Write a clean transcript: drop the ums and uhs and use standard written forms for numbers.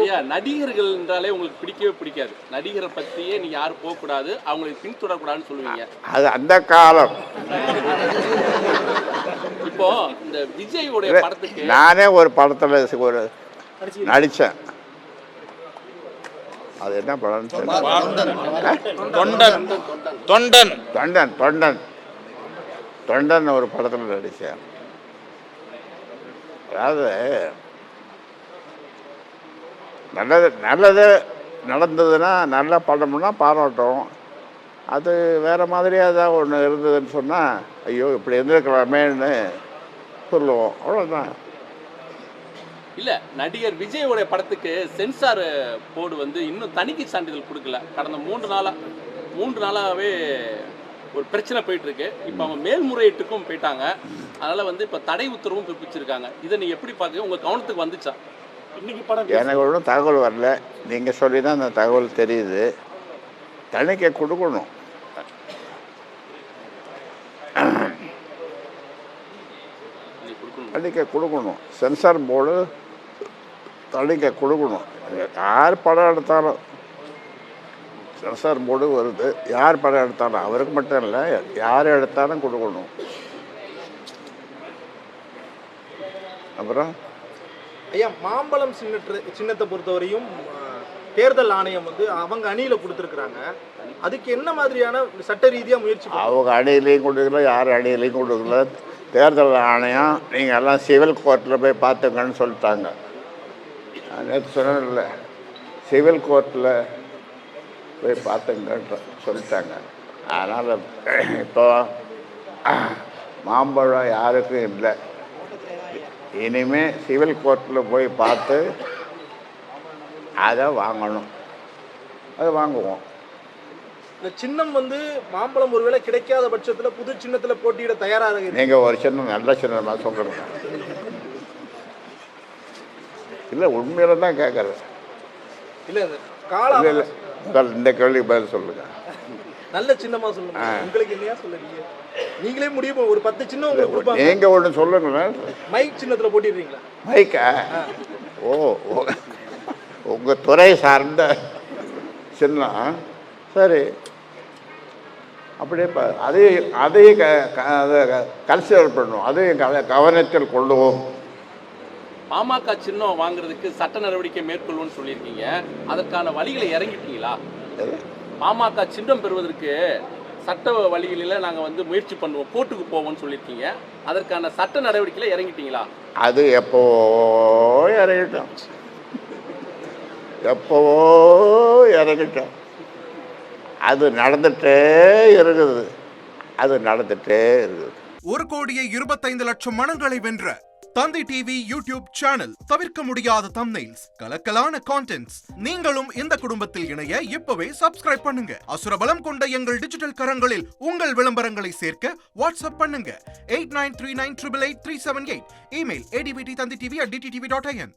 ஐயா, நடிகர்கள் என்றாலே உங்களுக்கு பிடிக்கவே பிடிக்காது. நடிகரை பற்றியே நீங்க யாரும் போகக்கூடாது, அவங்களை பின்தொடரக்கூடாதுன்னு சொல்லுவீங்க. அது அந்த காலம். இப்போ இந்த விஜயோடைய படத்துக்கு நானே ஒரு படத்துல ஒரு நடிச்சேன். அது என்ன படம்? தொண்டன் தொண்டன் தொண்டன் தொண்டன் தொண்டன் ஒரு படத்துல நடிச்சேன். அதாவது நல்லது நல்லது நடந்ததுன்னா, நல்ல படம்னா பாராட்டும். அது வேறு மாதிரியாக ஏதாவது ஒன்று இருந்ததுன்னு சொன்னால், ஐயோ இப்படி இருந்திருக்கலாமேன்னு சொல்லுவோம், அவ்வளோதான். இல்ல, நடிகர் விஜயோடைய படத்துக்கு சென்சார் போர்டு வந்து இன்னும் தணிக்கை சான்றிதழ் கொடுக்கல. கடந்த 3 நாளாவே ஒரு பிரச்சனை போயிட்டு இருக்கு. இப்போ அவங்க மேல்முறையீட்டுக்கும் போயிட்டாங்க. அதனால வந்து இப்போ தடை உத்தரவும் பிறப்பிச்சிருக்காங்க. இதை நீங்க எப்படி பார்க்குறீங்க? உங்க கவனத்துக்கு வந்துச்சா? இன்னைக்கு படம் எனக்கு ஒன்றும் தகவல் வரல. நீங்கள் சொல்லி தான் அந்த தகவல் தெரியுது. தணிக்கை கொடுக்கணும். தணிக்கை கொடுக்கணும். சென்சார் போர்டு தணிக்கை கொடுக்கணும். யார் படம் எடுத்தாலும் சென்சார் போர்டு வருது. யார் படம் எடுத்தாலும், அவருக்கு மட்டும் இல்லை, யார் எடுத்தாலும் கொடுக்கணும். அப்புறம் ஐயா, மாம்பழம் சின்னத்தை பொறுத்தவரையும் தேர்தல் ஆணையம் வந்து அவங்க அணியில கொடுத்துருக்குறாங்க. அதுக்கு என்ன மாதிரியான சட்ட ரீதியா முயற்சி? அவங்க அணியிலையும் கொடுக்கல, யார் அணியிலையும் கொடுக்கல. தேர்தல் ஆணையம் நீங்கள் எல்லாம் சிவில் கோர்ட்டில் போய் பார்த்துங்கன்னு சொல்லிட்டாங்க. நேற்று சொன்னதில்ல, சிவில் கோர்ட்டில் போய் பார்த்துங்கன்ற சொல்லிட்டாங்க. அதனால் இப்போ மாம்பழம் யாருக்கும் இல்லை. இனிமேல் சிவில் கோர்ட்டில் போய் பார்த்து அதை வாங்கணும். அதை வாங்குவோம். இந்த சின்னம் வந்து மாம்பழம் ஒருவேளை கிடைக்காத பட்சத்தில் புது சின்னத்தில் போட்டியிட தயாராக நீங்கள் ஒரு சின்னம் நல்ல சின்னமாக சொல்லுங்க. இல்லை, உண்மையில தான் கேட்குறது. இல்லை கால இல்லை இந்த கேள்விக்கு பதில் சொல்லுங்க. நல்ல சின்னமா சொல்லுங்க. உங்களுக்கு என்னையா சொல்லுங்க? நீங்களே முடியும். ஒரு 10 சின்னம் உங்களுக்கு கொடுப்பாங்க. நீங்க ஒன்று சொல்லுங்களேன். மைக் சின்னத்துல போட்டிடுறீங்களா? மைக்கா? ஓ, உங்க துறை சார்ந்த சின்னம். சரி, அப்படியே அதையும் கன்சிடர் பண்ணுவோம். அதையும் கவனத்தில் கொள்ளுவோம். பாமக சின்னம் வாங்குறதுக்கு சட்ட நடவடிக்கை மேற்கொள்வோம்னு சொல்லியிருக்கீங்க. அதற்கான வழிகளை இறங்கிட்டீங்களா? பாமக சின்னம் பெறுவதற்கு சட்ட வழிகளில் நாங்கள் வந்து முயற்சி பண்ணுவோம், கோர்ட்டுக்கு போவோம்னு சொல்லியிருக்கீங்க. அதற்கான சட்ட நடவடிக்கையில் இறங்கிட்டீங்களா? அது எப்போ இறங்கிட்டோம், எப்போவோ இறங்கிட்டோம். அது நடந்துட்டே இருக்குது. அது நடந்துட்டே இருக்குது. 1,25,00,000 மனங்களை வென்ற தந்தி டிவி யூடியூப் சேனல். தவிர்க்க முடியாத தம்ப்நெயில்ஸ், கலக்கலான கான்டென்ட்ஸ். நீங்களும் இந்த குடும்பத்தில் இணைய இப்பவே சப்ஸ்கிரைப் பண்ணுங்க. அசுரபலம் கொண்ட எங்கள் டிஜிட்டல் கரங்களில் உங்கள் விளம்பரங்களை சேர்க்க வாட்ஸ்அப் பண்ணுங்க. 8939888378. Email advtthanditv@dttv.in.